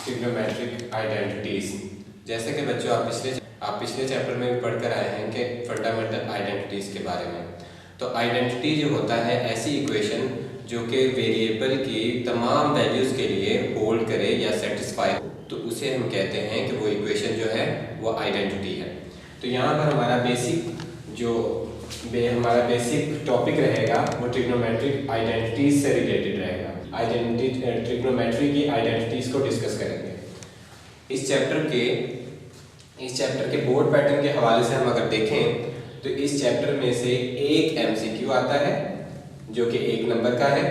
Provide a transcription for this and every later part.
Trigonometric identities. जैसे कि बच्चों आप पिछले चैप्टर में भी पढ़कर आए हैं कि फंडामेंटल आइडेंटिटीज के बारे में। तो आइडेंटिटी जो होता है ऐसी इक्वेशन जो कि वेरिएबल की तमाम वैल्यूज के लिए होल्ड करे या सेटिस्फाई हो, तो उसे हम कहते हैं कि वो इक्वेशन जो है वो आइडेंटिटी है। तो यहाँ पर हमारा बेसिक टॉपिक रहेगा वो ट्रिग्नोमेट्रिक आइडेंटिटीज से रिलेटेड रहेगा। ट्रिग्नोमेट्री की आइडेंटिटीज को डिस्कस करेंगे। इस चैप्टर के बोर्ड पैटर्न के हवाले से हम अगर देखें तो इस चैप्टर में से एक एमसीक्यू आता है जो कि 1 नंबर का है।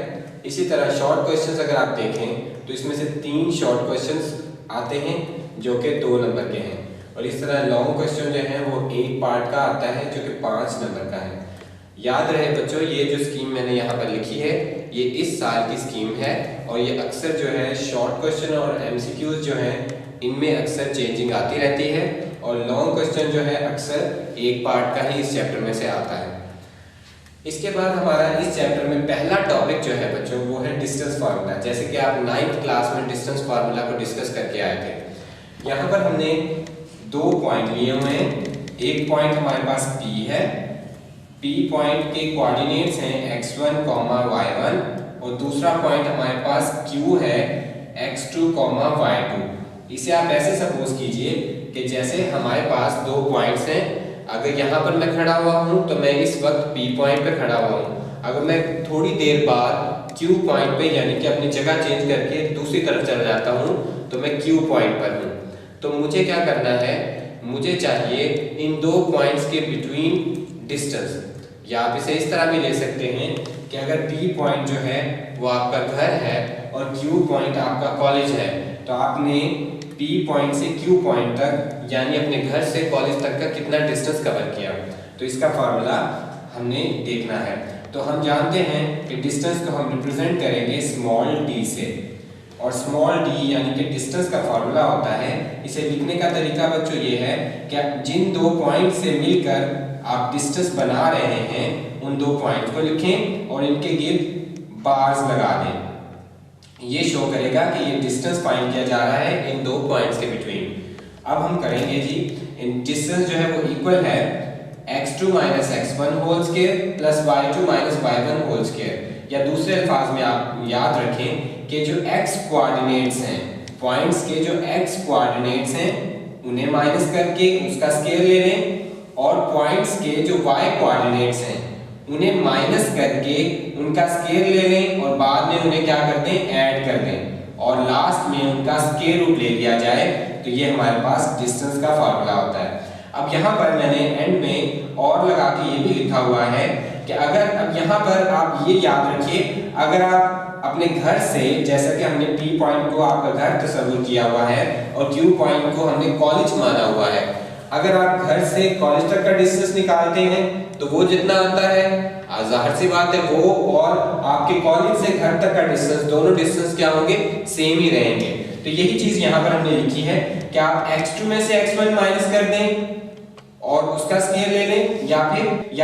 इसी तरह शॉर्ट क्वेश्चंस अगर आप देखें तो इसमें से 3 शॉर्ट क्वेश्चंस आते हैं जो कि 2 नंबर के हैं, और इस तरह लॉन्ग क्वेश्चन जो है वो 1 पार्ट का आता है जो कि 5 नंबर का है। याद रहे बच्चों, ये जो स्कीम मैंने यहाँ पर लिखी है ये इस साल की स्कीम है, और ये अक्सर जो है शॉर्ट क्वेश्चन और एमसीक्यूज जो है इनमें अक्सर चेंजिंग आती रहती है, और लॉन्ग क्वेश्चन जो है अक्सर 1 पार्ट का ही इस चैप्टर में से आता है। इसके बाद हमारा इस चैप्टर में पहला टॉपिक जो है बच्चों वो है डिस्टेंस फार्मूला। जैसे कि आप 9th क्लास में डिस्टेंस फार्मूला को डिस्कस करके आए थे। यहाँ पर हमने 2 पॉइंट लिए हुए हैं। एक पॉइंट हमारे पास P है, P पॉइंट के कोऑर्डिनेट्स हैं x1, y1, और दूसरा पॉइंट हमारे पास Q है x2, y2। इसे आप ऐसे सपोज कीजिए कि जैसे हमारे पास 2 पॉइंट्स हैं। अगर यहाँ पर मैं खड़ा हुआ हूँ तो मैं इस वक्त P पॉइंट पे खड़ा हुआ हूँ। अगर मैं थोड़ी देर बाद Q पॉइंट पे यानी कि अपनी जगह चेंज करके दूसरी तरफ चला जाता हूँ तो मैं Q पॉइंट पर हूँ। तो मुझे क्या करना है, मुझे चाहिए इन 2 पॉइंट्स के बिटवीन डिस्टेंस, या आप इसे इस तरह भी ले सकते हैं कि अगर P पॉइंट जो है वो आपका घर है और Q पॉइंट आपका कॉलेज है, तो आपने P पॉइंट से Q पॉइंट तक यानी अपने घर से कॉलेज तक का कितना डिस्टेंस कवर किया, तो इसका फार्मूला हमने देखना है। तो हम जानते हैं कि डिस्टेंस को हम रिप्रेजेंट करेंगे स्मॉल d से, और स्मॉल d यानी कि डिस्टेंस का फार्मूला होता है। इसे लिखने का तरीका बच्चों ये है कि जिन 2 पॉइंट से मिलकर आप डिस्टेंस बना रहे हैं उन 2 पॉइंट को लिखें और इनके गिर्द बार्स लगा दें। ये शो करेगा कि ये डिस्टेंस फाइंड किया जा रहा है इन 2 पॉइंट्स के बिटवीन। अब हम करेंगे जी, इन डिस्टेंस जो है वो इक्वल है x2 - x1 whole square plus y2 - y1 whole square, या दूसरे अल्फाज में आप याद रखें कि जो x कोऑर्डिनेट्स हैं, पॉइंट्स के जो x कोऑर्डिनेट्स हैं उन्हें माइनस करके उसका स्क्वायर ले लें, और पॉइंट्स के जो y कोऑर्डिनेट्स हैं उन्हें माइनस करके उनका स्क्वायर ले लें, और बाद में उन्हें क्या कर दें, ऐड कर दें, और लास्ट में उनका स्क्वायर रूट ले लिया जाए। तो ये हमारे पास डिस्टेंस का फार्मूला होता है। अब यहाँ पर मैंने एंड में और लगा के ये भी लिखा हुआ है कि अगर, अब यहाँ पर आप ये याद रखिए, अगर आप अपने घर से, जैसा कि हमने P पॉइंट को आपका घर तस्वीर किया हुआ है और Q पॉइंट को हमने कॉलेज माना हुआ है, अगर आप घर से कॉलेज तक का डिस्टेंस निकालते हैं तो वो जितना आता है, जाहिर सी बात है वो और आपके कॉलेज से घर तक का डिस्टेंस, दोनों डिस्टेंस क्या होंगे, सेम ही रहेंगे। तो यही चीज यहाँ पर हमने लिखी है कि आप x2 में से x1 माइनस कर दें और उसका स्क्वायर ले लें, या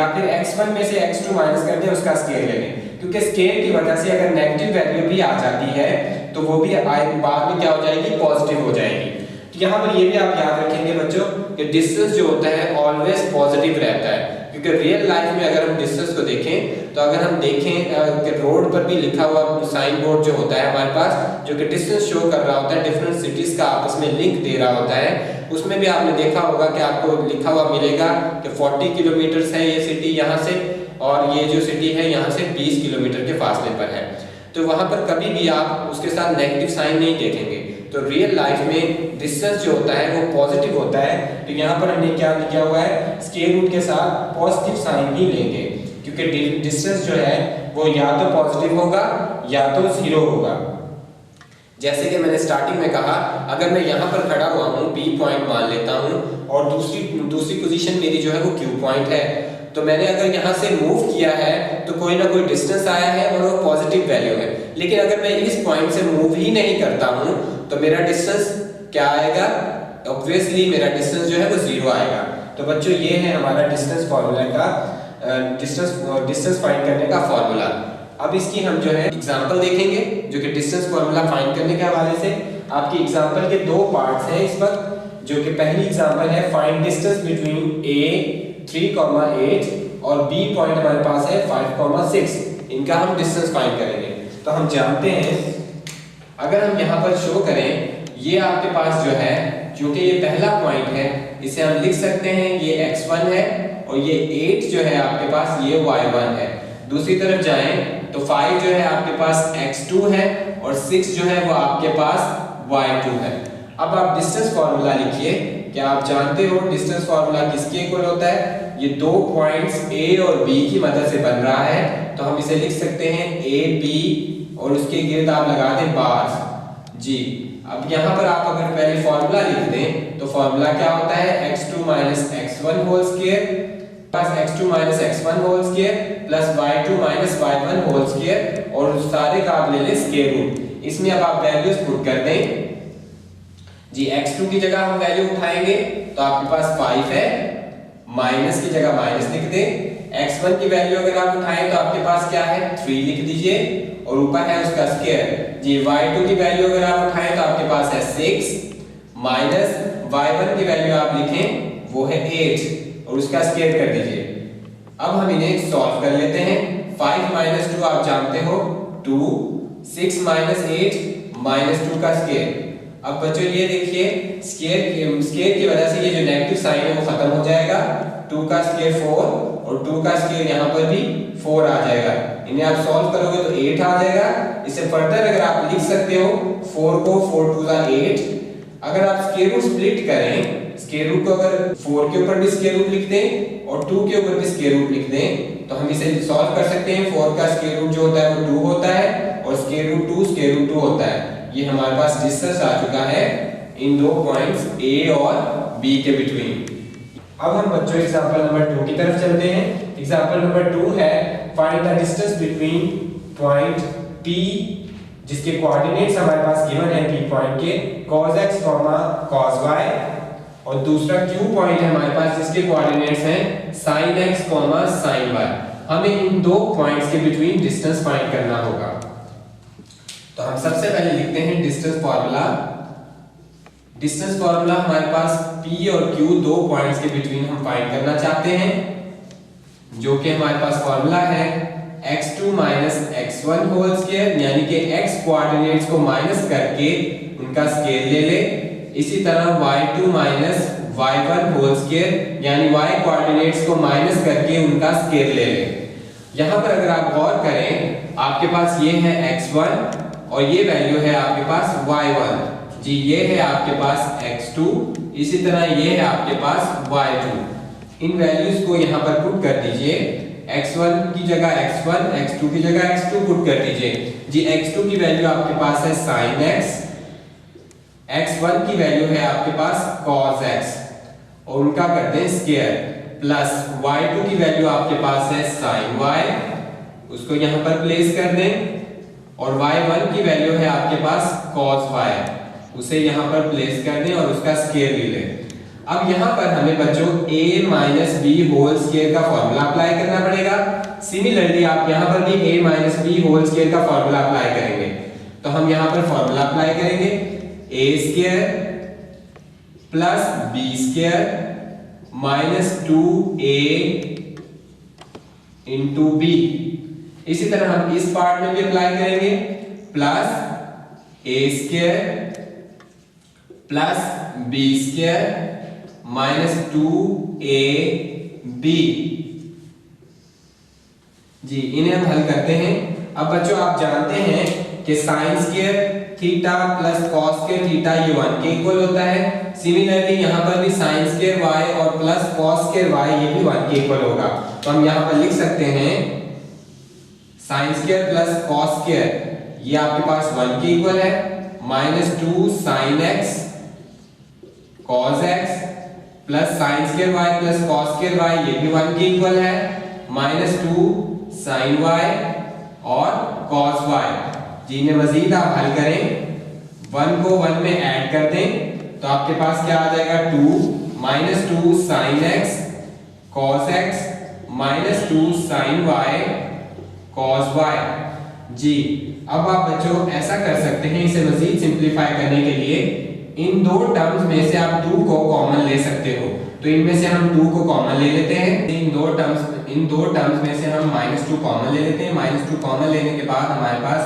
फिर x1 में से x2 माइनस कर दें उसका स्क्वायर ले लें, क्योंकि स्क्वायर की वजह से अगर नेगेटिव वैल्यू भी आ जाती है तो वो भी बाद में क्या हो जाएगी, पॉजिटिव हो जाएगी। तो यहाँ पर ये भी आप याद रखेंगे बच्चों कि डिस्टेंस जो होता है ऑलवेज पॉजिटिव रहता है, क्योंकि रियल लाइफ में अगर हम डिस्टेंस को देखें तो अगर हम देखें कि रोड पर भी लिखा हुआ साइन बोर्ड जो होता है हमारे पास, जो कि डिस्टेंस शो कर रहा होता है, डिफरेंट सिटीज का आपस में लिंक दे रहा होता है, उसमें भी आपने देखा होगा कि आपको लिखा हुआ मिलेगा कि 40 किलोमीटर है ये सिटी यहाँ से, और ये जो सिटी है यहाँ से 20 किलोमीटर के फासले पर है। तो वहाँ पर कभी भी आप उसके साथ नेगेटिव साइन नहीं देखेंगे। तो रियल लाइफ में डिस्टेंस जो होता है वो पॉजिटिव होता है। तो यहाँ पर हमने क्या लिखा हुआ है, स्क्वायर रूट के साथ पॉजिटिव साइन ही लेंगे, क्योंकि डिस्टेंस जो है वो या तो पॉजिटिव होगा या तो 0 होगा। जैसे कि मैंने स्टार्टिंग में कहा, अगर मैं यहाँ पर खड़ा हुआ हूँ, P पॉइंट मान लेता हूँ, और दूसरी पोजीशन मेरी जो है वो Q पॉइंट है, तो मैंने अगर यहाँ से मूव किया है तो कोई ना कोई डिस्टेंस आया है और वो पॉजिटिव वैल्यू है। लेकिन अगर मैं इस पॉइंट से मूव ही नहीं करता हूँ तो मेरा डिस्टेंस क्या आएगा, ऑब्वियसली मेरा डिस्टेंस जो है वो 0 आएगा। तो बच्चों ये है हमारा डिस्टेंस फार्मूला का डिस्टेंस फाइंड करने का फार्मूला। अब इसकी हम जो है एग्जांपल देखेंगे, जो कि डिस्टेंस फार्मूला फाइंड करने के हवाले से। आपकी एग्जांपल के दो पार्ट्स हैं इस वक्त, जो कि पहली एग्जांपल है फाइंड डिस्टेंस बिटवीन A 3,8 और B पॉइंट हमारे पास है 5,6। इनका हम डिस्टेंस फाइंड करेंगे। तो हम जानते हैं, अगर हम यहाँ पर शो करें, ये आपके पास जो है, क्योंकि ये पहला पॉइंट है, इसे हम लिख सकते हैं ये x1 है और ये 8 जो है आपके पास ये y1 है। दूसरी तरफ जाएं तो 5 जो है आपके पास x2 है और 6 जो है वो आपके पास y2 है। अब आप डिस्टेंस फार्मूला लिखिए। क्या आप जानते हो डिस्टेंस फार्मूला किसके इक्वल होता है? ये दो पॉइंट्स A और B की मदद से बन रहा है, तो हम इसे लिख सकते हैं AB और उसके गिर्द आप लगा दें बार जी। अब यहाँ पर आप अगर पहले फार्मूला लिख दें तो फार्मूला क्या होता है? x2 - x1 whole square plus x2 - x1 whole square plus y2 - y1 whole square, और उस सारे का आप ले लें स्क्वायर रूट। इसमें अब आप वैल्यूज पुट कर दें जी। x2 की जगह हम वैल्यू उठाएंगे तो आपके पास 5 है, माइनस की जगह माइनस लिख दें। x1 की वैल्यू अगर आप उठाएं तो आपके पास क्या है? 3 लिख दीजिए और ऊपर है उसका स्क्वायर जी। y2 की वैल्यू अगर आप उठाएं तो आपके पास है 6 माइनस y1 की वैल्यू आप लिखें वो है 8 और उसका स्क्वायर कर दीजिए। अब हम इन्हें सॉल्व कर लेते हैं। 5 - 2 आप जानते हो 2, 6 - 8 -2 का स्क्वायर। अब बच्चों ये देखिए, स्क्वायर की वजह से ये जो नेगेटिव साइन है वो खत्म हो जाएगा। 2 का स्क्वायर 4 और 2 का स्क्वायर यहाँ पर भी 4 आ जाएगा। इन्हें आप सॉल्व करोगे तो 8 आ जाएगा। इसे फर्दर अगर आप लिख सकते हो 4 को 4 2 8। अगर आप स्क्वायर रूट स्प्लिट करें, स्क्वायर रूट को अगर 4 के ऊपर भी स्क्वायर रूट लिख दें और 2 के ऊपर भी स्क्वायर रूट लिख दें तो हम इसे सॉल्व कर सकते हैं। 4 का स्क्वायर रूट जो होता है वो 2 होता है और स्क्वायर रूट 2 स्क्वायर रूट 2 होता है। ये हमारे पास डिस्टेंस आ चुका है इन दो पॉइंट्स A और B के बिटवीन। अब हम बच्चों एग्जांपल नंबर 2 की तरफ चलते हैं। एग्जांपल नंबर 2 है find the distance between point P, जिसके कोऑर्डिनेट्स हमारे पास गिवन है P पॉइंट के, cos x, cos y, और दूसरा Q पॉइंट है हमारे पास जिसके कोऑर्डिनेट्स हैं sin x, sin y। हमें इन दो पॉइंट्स के बिटवीन डिस्टेंस फाइंड करना होगा। तो हम सबसे पहले लिखते हैं डिस्टेंस फार्मूला। डिस्टेंस फार्मूला हमारे पास P और Q दो पॉइंट्स के बिटवीन हम फाइंड करना चाहते हैं, जो कि हमारे पास फार्मूला है x2 - x1 होल स्क्वायर, यानी कि x कोऑर्डिनेट्स को माइनस करके उनका स्क्वायर ले ले। इसी तरह y2 - y1 होल स्क्वायर, यानी y कोऑर्डिनेट्स को माइनस करके उनका स्क्वायर ले ले। यहाँ पर अगर आप गौर करें, आपके पास ये है x1 और ये वैल्यू है आपके पास y1 जी। ये है आपके पास x2, इसी तरह ये है आपके पास y2। इन वैल्यूज को यहाँ पर पुट कर दीजिए। x1 की जगह x1, x2 की जगह x2 पुट कर दीजिए जी। x2 की वैल्यू आपके पास है sin x, x1 की वैल्यू है आपके पास cos x और उनका करते हैं स्क्वायर, प्लस y2 की वैल्यू आपके पास है sin y, उसको यहाँ पर प्लेस कर दें, और y1 की वैल्यू है आपके पास cos y, उसे यहाँ पर प्लेस कर दें और उसका स्क्वायर ले लें। अब यहाँ पर हमें बच्चों a - b होल स्क्वायर का फॉर्मूला अप्लाई करना पड़ेगा। सिमिलरली आप यहाँ पर भी a - b होल स्क्वायर का फॉर्मूला अप्लाई करेंगे। तो हम यहाँ पर फॉर्मूला अप्लाई करेंगे a square plus b square minus 2a into b। इसी तरह हम इस पार्ट में भी अप्लाई करेंगे, plus a square plus b square minus 2ab जी। इन्हें हम हल करते हैं। अब बच्चों आप जानते हैं कि sine square theta plus cos square theta ये 1 के इक्वल होता है। सिमिलरली यहाँ पर भी साइन स्क्वायर y और प्लस कॉस स्क्वायर y ये भी 1 के इक्वल होगा। तो हम यहाँ पर लिख सकते हैं sine square plus cos square ये आपके पास 1 के इक्वल है, minus 2 sin x cos x plus sine square y plus cos square y ये भी 1 के इक्वल है, माइनस 2 sin y और cos y जी। ने मजीद आप हल करें, 1 को 1 में ऐड कर दें तो आपके पास क्या आ जाएगा 2 minus 2 sin x cos x minus 2 sin y cos y जी। अब आप बच्चों ऐसा कर सकते हैं, इसे मजीद सिंप्लीफाई करने के लिए इन दो टर्म्स में से आप 2 को कॉमन ले सकते हो। तो इनमें से हम 2 को कॉमन ले लेते हैं। इन दो टर्म्स में से हम -2 कॉमन ले लेते हैं। -2 कॉमन लेने के बाद हमारे पास